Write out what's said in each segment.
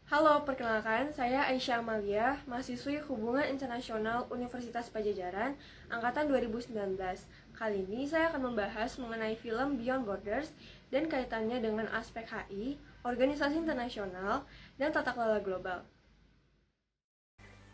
Halo, perkenalkan, saya Aisyah Amalia, mahasiswi Hubungan Internasional Universitas Pajajaran, Angkatan 2019. Kali ini saya akan membahas mengenai film Beyond Borders dan kaitannya dengan aspek HI, organisasi internasional, dan tata kelola global.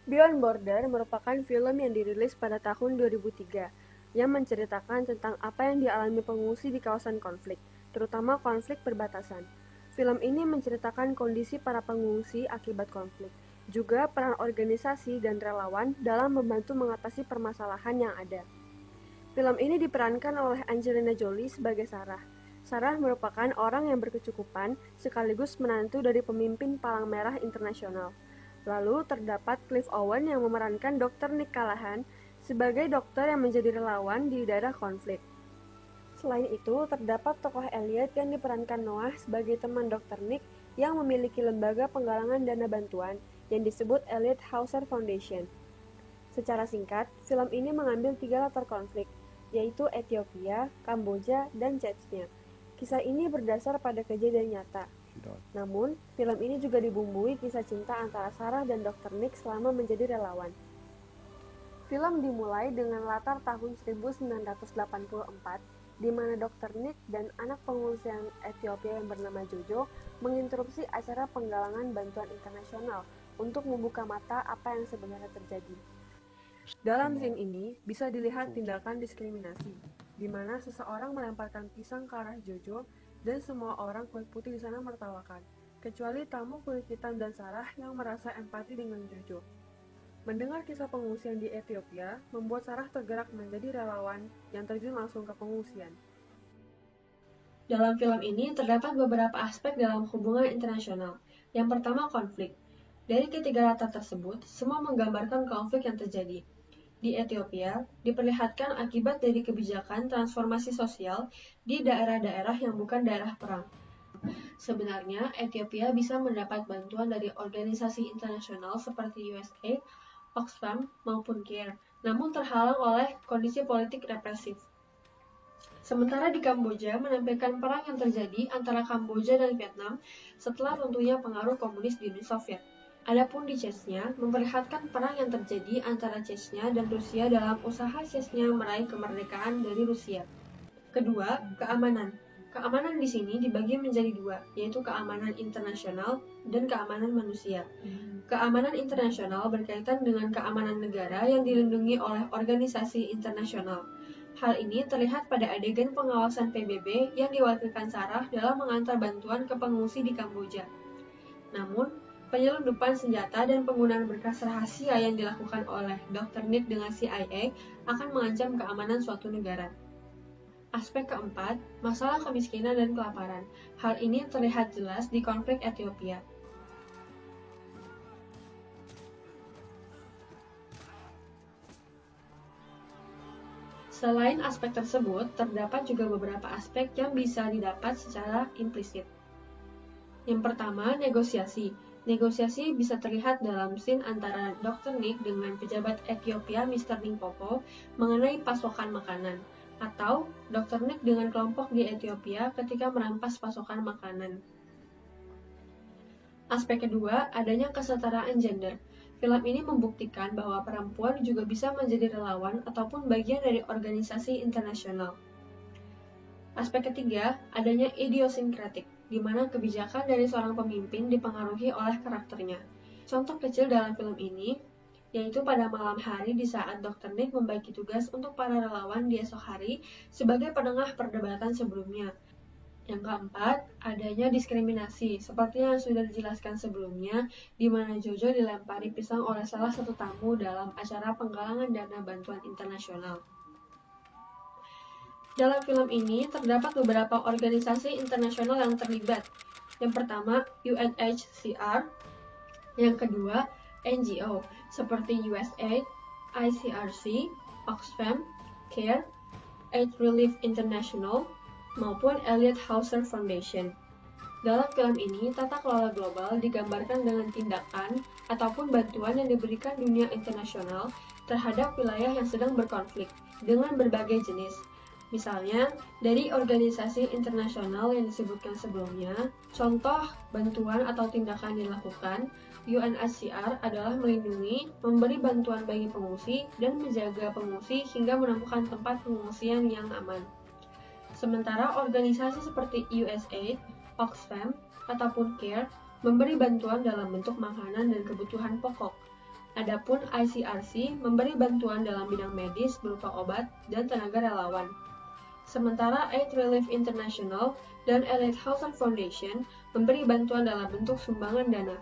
Beyond Border merupakan film yang dirilis pada tahun 2003 yang menceritakan tentang apa yang dialami pengungsi di kawasan konflik, terutama konflik perbatasan. Film ini menceritakan kondisi para pengungsi akibat konflik, juga peran organisasi dan relawan dalam membantu mengatasi permasalahan yang ada. Film ini diperankan oleh Angelina Jolie sebagai Sarah. Sarah merupakan orang yang berkecukupan sekaligus menantu dari pemimpin Palang Merah Internasional. Lalu terdapat Cliff Owen yang memerankan Dr. Nick Callahan sebagai dokter yang menjadi relawan di daerah konflik. Selain itu, terdapat tokoh Elliot yang diperankan Noah sebagai teman Dr. Nick yang memiliki lembaga penggalangan dana bantuan yang disebut Elliot Hauser Foundation. Secara singkat, film ini mengambil 3 latar konflik, yaitu Ethiopia, Kamboja, dan Chechnya. Kisah ini berdasar pada kejadian nyata. Namun, film ini juga dibumbui kisah cinta antara Sarah dan Dr. Nick selama menjadi relawan. Film dimulai dengan latar tahun 1984, di mana Dr. Nick dan anak pengungsi Ethiopia yang bernama Jojo menginterupsi acara penggalangan bantuan internasional untuk membuka mata apa yang sebenarnya terjadi. Dalam scene ini bisa dilihat tindakan diskriminasi, di mana seseorang melemparkan pisang ke arah Jojo dan semua orang kulit putih di sana menertawakan, kecuali tamu kulit hitam dan Sarah yang merasa empati dengan Jojo. Mendengar kisah pengungsian di Ethiopia membuat Sarah tergerak menjadi relawan yang terjun langsung ke pengungsian. Dalam film ini terdapat beberapa aspek dalam hubungan internasional. Yang pertama, konflik. Dari ketiga latar tersebut, semua menggambarkan konflik yang terjadi. Di Ethiopia, diperlihatkan akibat dari kebijakan transformasi sosial di daerah-daerah yang bukan daerah perang. Sebenarnya, Ethiopia bisa mendapat bantuan dari organisasi internasional seperti USAID, Oxfam, maupun CARE, namun terhalang oleh kondisi politik represif. Sementara di Kamboja menampilkan perang yang terjadi antara Kamboja dan Vietnam setelah runtuhnya pengaruh komunis di Uni Soviet. Adapun di Chechnya memperlihatkan perang yang terjadi antara Chechnya dan Rusia dalam usaha Chechnya meraih kemerdekaan dari Rusia. Kedua, keamanan. Keamanan di sini dibagi menjadi 2, yaitu keamanan internasional dan keamanan manusia. Keamanan internasional berkaitan dengan keamanan negara yang dilindungi oleh organisasi internasional. Hal ini terlihat pada adegan pengawasan PBB yang diwakilkan Sarah dalam mengantar bantuan ke pengungsi di Kamboja. Namun, penyelundupan senjata dan penggunaan berkas rahasia yang dilakukan oleh Dr. Nick dengan CIA akan mengancam keamanan suatu negara. Aspek keempat, masalah kemiskinan dan kelaparan. Hal ini terlihat jelas di konflik Ethiopia. Selain aspek tersebut, terdapat juga beberapa aspek yang bisa didapat secara implisit. Yang pertama, negosiasi. Negosiasi bisa terlihat dalam scene antara Dr. Nick dengan pejabat Ethiopia Mr. Limpopo mengenai pasokan makanan, atau Dr. Nick dengan kelompok di Ethiopia ketika merampas pasokan makanan. Aspek kedua, adanya kesetaraan gender. Film ini membuktikan bahwa perempuan juga bisa menjadi relawan ataupun bagian dari organisasi internasional. Aspek ketiga, adanya idiosinkratik, di mana kebijakan dari seorang pemimpin dipengaruhi oleh karakternya. Contoh kecil dalam film ini, yaitu pada malam hari di saat Dr. Nick membagi tugas untuk para relawan di esok hari sebagai penengah perdebatan sebelumnya. Yang keempat, adanya diskriminasi, seperti yang sudah dijelaskan sebelumnya, di mana Jojo dilempari pisang oleh salah satu tamu dalam acara penggalangan dana bantuan internasional. Dalam film ini, terdapat beberapa organisasi internasional yang terlibat. Yang pertama, UNHCR. Yang kedua, NGO, seperti USAID, ICRC, Oxfam, CARE, Aid Relief International, maupun Elliot Hauser Foundation. Dalam film ini, tata kelola global digambarkan dengan tindakan ataupun bantuan yang diberikan dunia internasional terhadap wilayah yang sedang berkonflik dengan berbagai jenis. Misalnya, dari organisasi internasional yang disebutkan sebelumnya, contoh bantuan atau tindakan dilakukan, UNHCR adalah melindungi, memberi bantuan bagi pengungsi, dan menjaga pengungsi hingga menemukan tempat pengungsian yang aman. Sementara organisasi seperti USAID, Oxfam, ataupun CARE memberi bantuan dalam bentuk makanan dan kebutuhan pokok. Adapun ICRC memberi bantuan dalam bidang medis berupa obat dan tenaga relawan. Sementara Aid Relief International dan Allied Health Foundation memberi bantuan dalam bentuk sumbangan dana.